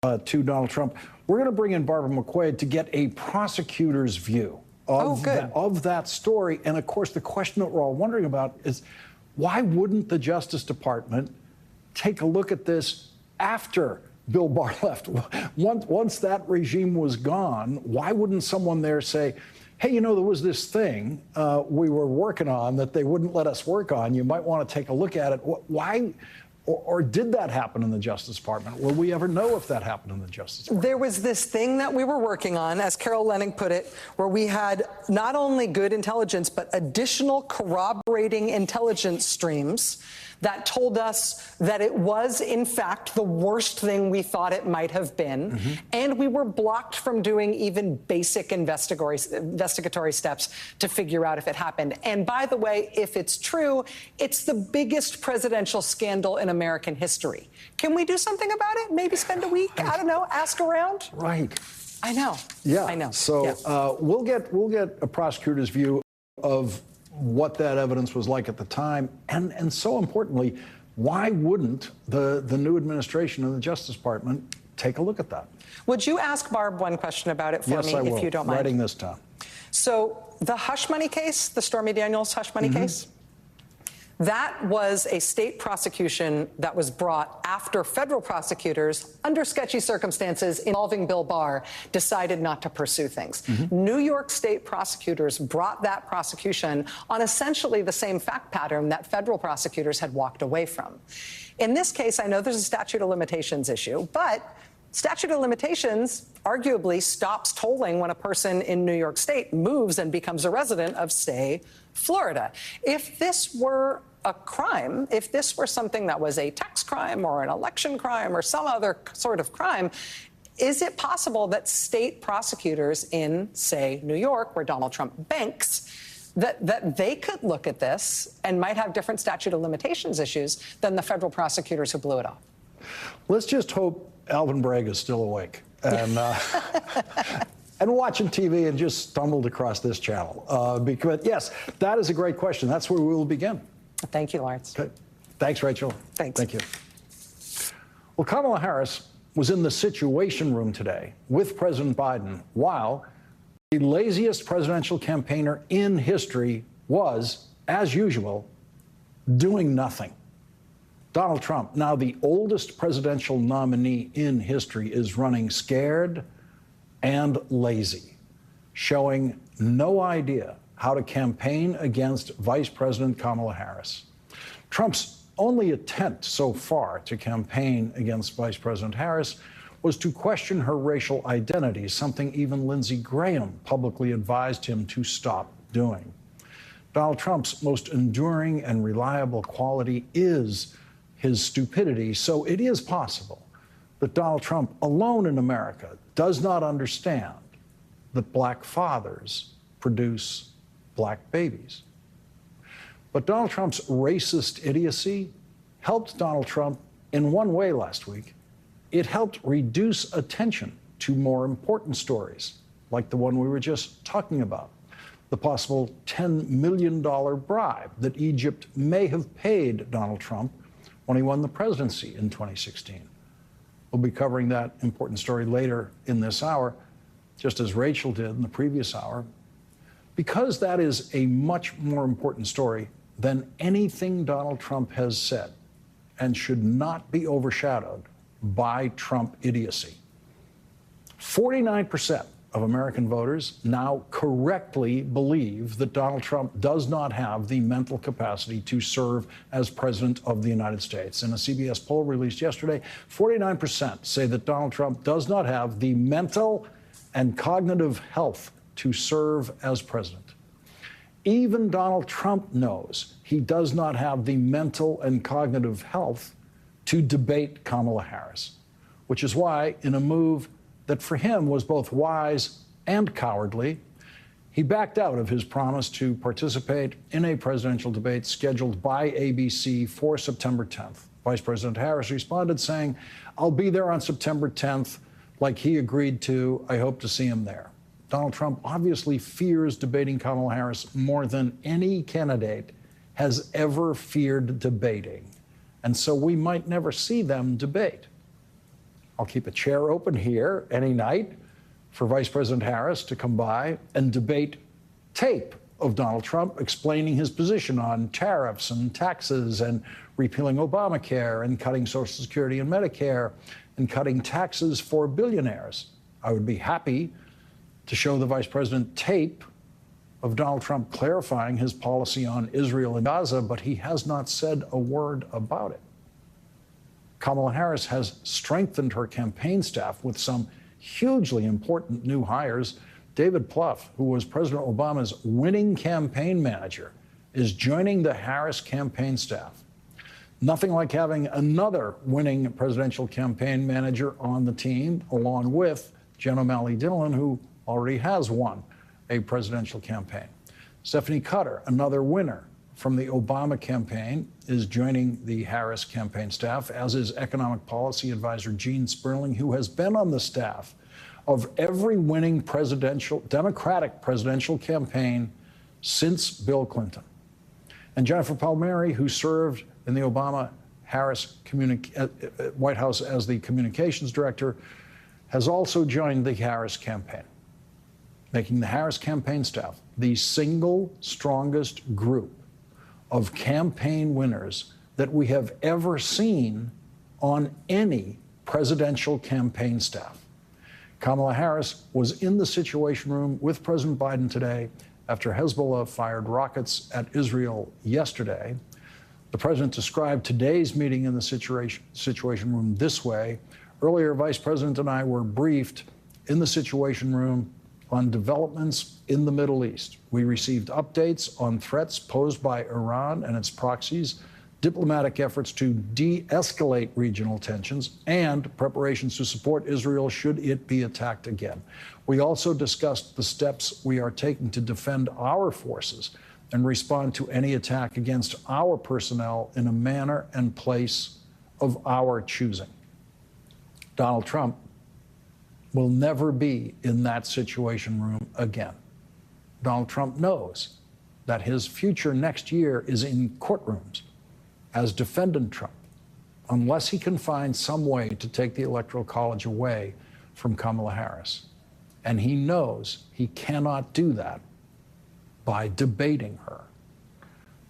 to Donald Trump. We're going to bring in Barbara McQuaid to get a prosecutor's view of that story. And of course, the question that we're all wondering about is, why wouldn't the Justice Department take a look at this after Bill Barr left? Once that regime was gone, why wouldn't someone there say, hey, you know, there was this thing we were working on that they wouldn't let us work on. You might want to take a look at it. Why? Or did that happen in the Justice Department? Will we ever know if that happened in the Justice Department? There was this thing that we were working on, as Carol Leonnig put it, where we had not only good intelligence, but additional corroborating intelligence streams that told us that it was, in fact, the worst thing we thought it might have been. Mm-hmm. And we were blocked from doing even basic investigatory steps to figure out if it happened. And by the way, if it's true, it's the biggest presidential scandal in American history. Can we do something about it? Maybe spend a week? I don't know, ask around? Right. I know. Yeah. I know. So yeah. We'll get a prosecutor's view of what that evidence was like at the time. And so importantly, why wouldn't the new administration and the Justice Department take a look at that? Would you ask Barb one question about it for yes, me, I will. if you don't mind? Writing this down. So the hush money case, the Stormy Daniels hush money case, that was a state prosecution that was brought after federal prosecutors, under sketchy circumstances involving Bill Barr, decided not to pursue things. New York state prosecutors brought that prosecution on essentially the same fact pattern that federal prosecutors had walked away from. In this case, I know there's a statute of limitations issue, but statute of limitations arguably stops tolling when a person in New York State moves and becomes a resident of, say, Florida. If this were a crime, if this were something that was a tax crime or an election crime or some other sort of crime, is it possible that state prosecutors in, say, New York, where Donald Trump banks, that they could look at this and might have different statute of limitations issues than the federal prosecutors who blew it off? Let's just hope Alvin Bragg is still awake and and watching TV and just stumbled across this channel. Because, yes, that is a great question. That's where we will begin. Thank you, Lawrence. Okay. Thanks, Rachel. Thanks. Thank you. Well, Kamala Harris was in the Situation Room today with President Biden while the laziest presidential campaigner in history was, as usual, doing nothing. Donald Trump, now the oldest presidential nominee in history, is running scared and lazy, showing no idea how to campaign against Vice President Kamala Harris. Trump's only attempt so far to campaign against Vice President Harris was to question her racial identity, something even Lindsey Graham publicly advised him to stop doing. Donald Trump's most enduring and reliable quality is his stupidity, so it is possible that Donald Trump alone in America does not understand that black fathers produce black babies. But Donald Trump's racist idiocy helped Donald Trump in one way last week. It helped reduce attention to more important stories, like the one we were just talking about, the possible $10 million bribe that Egypt may have paid Donald Trump when he won the presidency in 2016. We'll be covering that important story later in this hour, just as Rachel did in the previous hour, because that is a much more important story than anything Donald Trump has said and should not be overshadowed by Trump idiocy. 49% of American voters now correctly believe that Donald Trump does not have the mental capacity to serve as president of the United States. In a CBS poll released yesterday, 49% say that Donald Trump does not have the mental and cognitive health to serve as president. Even Donald Trump knows he does not have the mental and cognitive health to debate Kamala Harris, which is why, in a move that for him was both wise and cowardly, he backed out of his promise to participate in a presidential debate scheduled by ABC for September 10th. Vice President Harris responded saying, "I'll be there on September 10th, like he agreed to. I hope to see him there." Donald Trump obviously fears debating Kamala Harris more than any candidate has ever feared debating. And so we might never see them debate. I'll keep a chair open here any night for Vice President Harris to come by and debate tape of Donald Trump explaining his position on tariffs and taxes and repealing Obamacare and cutting Social Security and Medicare and cutting taxes for billionaires. I would be happy to show the Vice President tape of Donald Trump clarifying his policy on Israel and Gaza, but he has not said a word about it. Kamala Harris has strengthened her campaign staff with some hugely important new hires. David Plouffe, who was President Obama's winning campaign manager, is joining the Harris campaign staff. Nothing like having another winning presidential campaign manager on the team, along with Jen O'Malley Dillon, who already has won a presidential campaign. Stephanie Cutter, another winner from the Obama campaign, is joining the Harris campaign staff, as is economic policy advisor Gene Sperling, who has been on the staff of every winning Democratic presidential campaign since Bill Clinton. And Jennifer Palmieri, who served in the Obama-Harris White House as the communications director, has also joined the Harris campaign, making the Harris campaign staff the single strongest group of campaign winners that we have ever seen on any presidential campaign staff. Kamala Harris was in the Situation Room with President Biden today after Hezbollah fired rockets at Israel yesterday. The president described today's meeting in the Situation Room this way. Earlier, Vice President and I were briefed in the Situation Room on developments in the Middle East. We received updates on threats posed by Iran and its proxies, diplomatic efforts to de-escalate regional tensions, and preparations to support Israel should it be attacked again. We also discussed the steps we are taking to defend our forces and respond to any attack against our personnel in a manner and place of our choosing. Donald Trump will never be in that Situation Room again. Donald Trump knows that his future next year is in courtrooms as defendant Trump, unless he can find some way to take the Electoral College away from Kamala Harris. And he knows he cannot do that by debating her.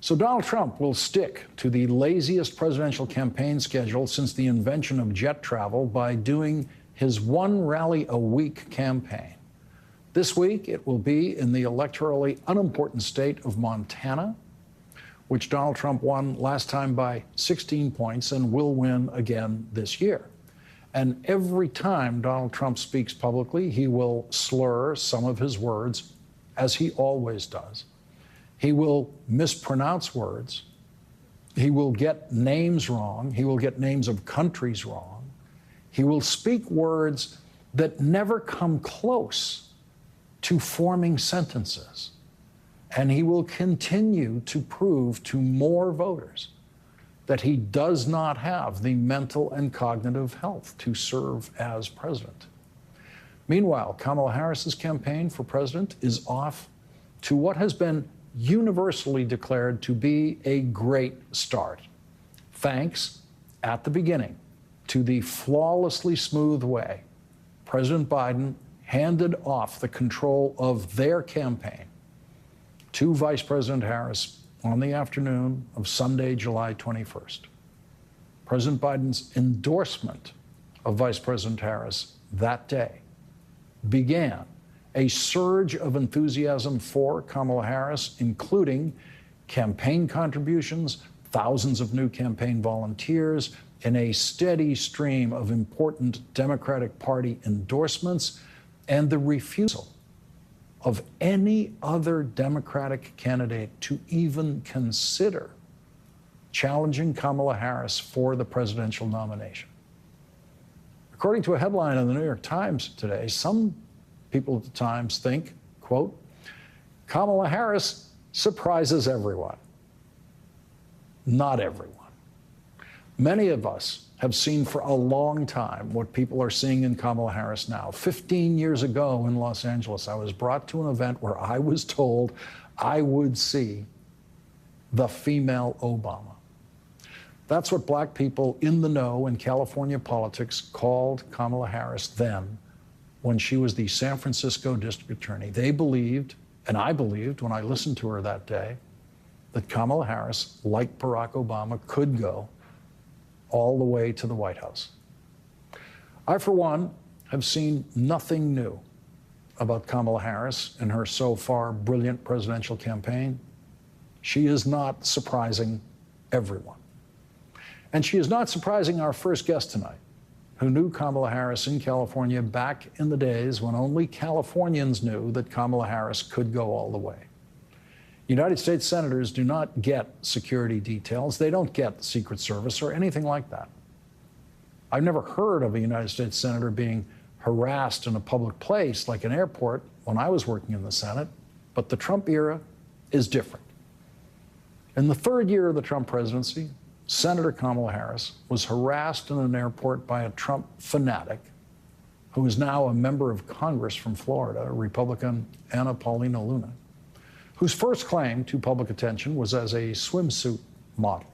So Donald Trump will stick to the laziest presidential campaign schedule since the invention of jet travel by doing his one rally a week campaign. This week, it will be in the electorally unimportant state of Montana, which Donald Trump won last time by 16 points and will win again this year. And every time Donald Trump speaks publicly, he will slur some of his words, as he always does. He will mispronounce words. He will get names wrong. He will get names of countries wrong. He will speak words that never come close to forming sentences. And he will continue to prove to more voters that he does not have the mental and cognitive health to serve as president. Meanwhile, Kamala Harris's campaign for president is off to what has been universally declared to be a great start, thanks, at the beginning, to the flawlessly smooth way President Biden handed off the control of their campaign to Vice President Harris on the afternoon of Sunday, July 21st. President Biden's endorsement of Vice President Harris that day began a surge of enthusiasm for Kamala Harris, including campaign contributions, thousands of new campaign volunteers, and a steady stream of important Democratic Party endorsements, and the refusal of any other Democratic candidate to even consider challenging Kamala Harris for the presidential nomination. According to a headline in the New York Times today, some people at the Times think, quote, Kamala Harris surprises everyone. Not everyone. Many of us have seen for a long time what people are seeing in Kamala Harris now. 15 years ago in Los Angeles, I was brought to an event where I was told I would see the female Obama. That's what black people in the know in California politics called Kamala Harris then, when she was the San Francisco district attorney. They believed, and I believed when I listened to her that day, that Kamala Harris, like Barack Obama, could go all the way to the White House. I, for one, have seen nothing new about Kamala Harris in her so far brilliant presidential campaign. She is not surprising everyone. And she is not surprising our first guest tonight, who knew Kamala Harris in California back in the days when only Californians knew that Kamala Harris could go all the way. United States senators do not get security details. They don't get Secret Service or anything like that. I've never heard of a United States senator being harassed in a public place like an airport when I was working in the Senate, but the Trump era is different. In the third year of the Trump presidency, Senator Kamala Harris was harassed in an airport by a Trump fanatic who is now a member of Congress from Florida, Republican Anna Paulina Luna, whose first claim to public attention was as a swimsuit model.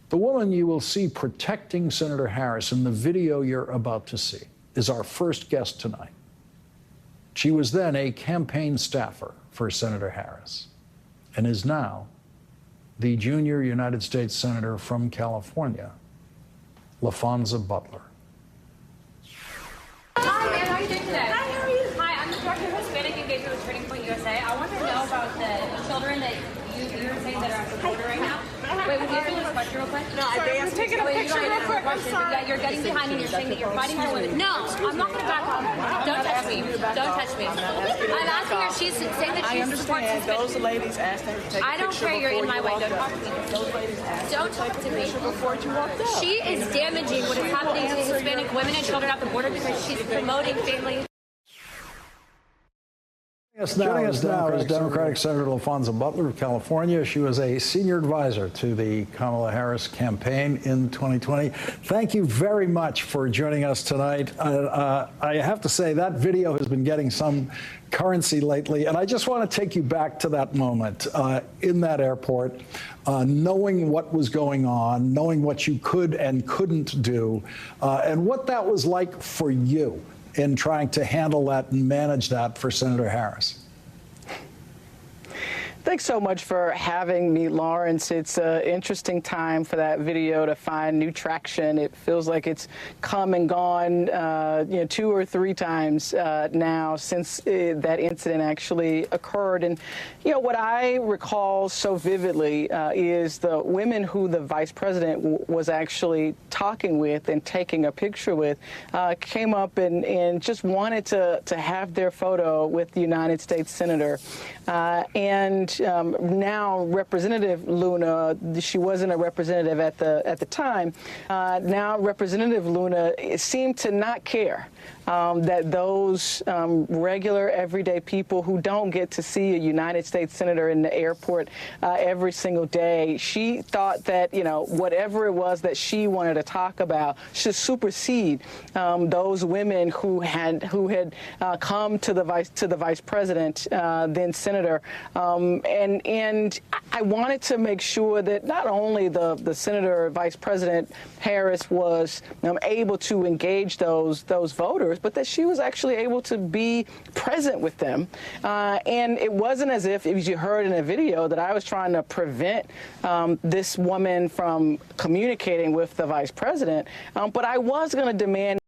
The woman you will see protecting Senator Harris in the video you're about to see is our first guest tonight. She was then a campaign staffer for Senator Harris and is now the junior United States Senator from California, LaFonza Butler. Hi, ma'am. How are you doing today? Hi, how are you? Hi, I'm the director of Hispanic Engagement with Turning Point USA. I want to know about the children that you were saying that are at the border right now. Wait, would you answer this question real quick? No, I'm taking a picture real quick. Yeah, you're getting behind me and you're saying that you're fighting for women. No, I'm not going to back off. Don't touch me. Don't touch me. I'm asking her. She's saying that she supports Hispanic. Those ladies asked her to take a picture. I don't care. You're in my way. Don't talk to me. Those ladies asked Don't talk to me. before you walked up. She is damaging what is happening to Hispanic women and children at the border because she's promoting family. Joining us now is Democratic Senator LaFonza Butler of California. She was a senior advisor to the Kamala Harris campaign in 2020. Thank you very much for joining us tonight. I have to say that video has been getting some currency lately, and I just want to take you back to that moment in that airport, knowing what was going on, knowing what you could and couldn't do, and what that was like for you in trying to handle that and manage that for Senator Harris. Thanks so much for having me, Lawrence. It's an interesting time for that video to find new traction. It feels like it's come and gone, 2 or 3 times now since that incident actually occurred. And, what I recall so vividly is the women who the vice president was actually talking with and taking a picture with came up and just wanted to have their photo with the United States Senator. Now Representative Luna, she wasn't a representative at the time. Now Representative Luna seemed to not care that those regular, everyday people who don't get to see a United States Senator in the airport every single day, she thought that whatever it was that she wanted to talk about should supersede those women who had come to the vice president, then Senator, and I wanted to make sure that not only the Senator Vice President Harris was able to engage those voters, but that she was actually able to be present with them. And it wasn't as if, as you heard in the video, that I was trying to prevent this woman from communicating with the vice president, but I was going to demand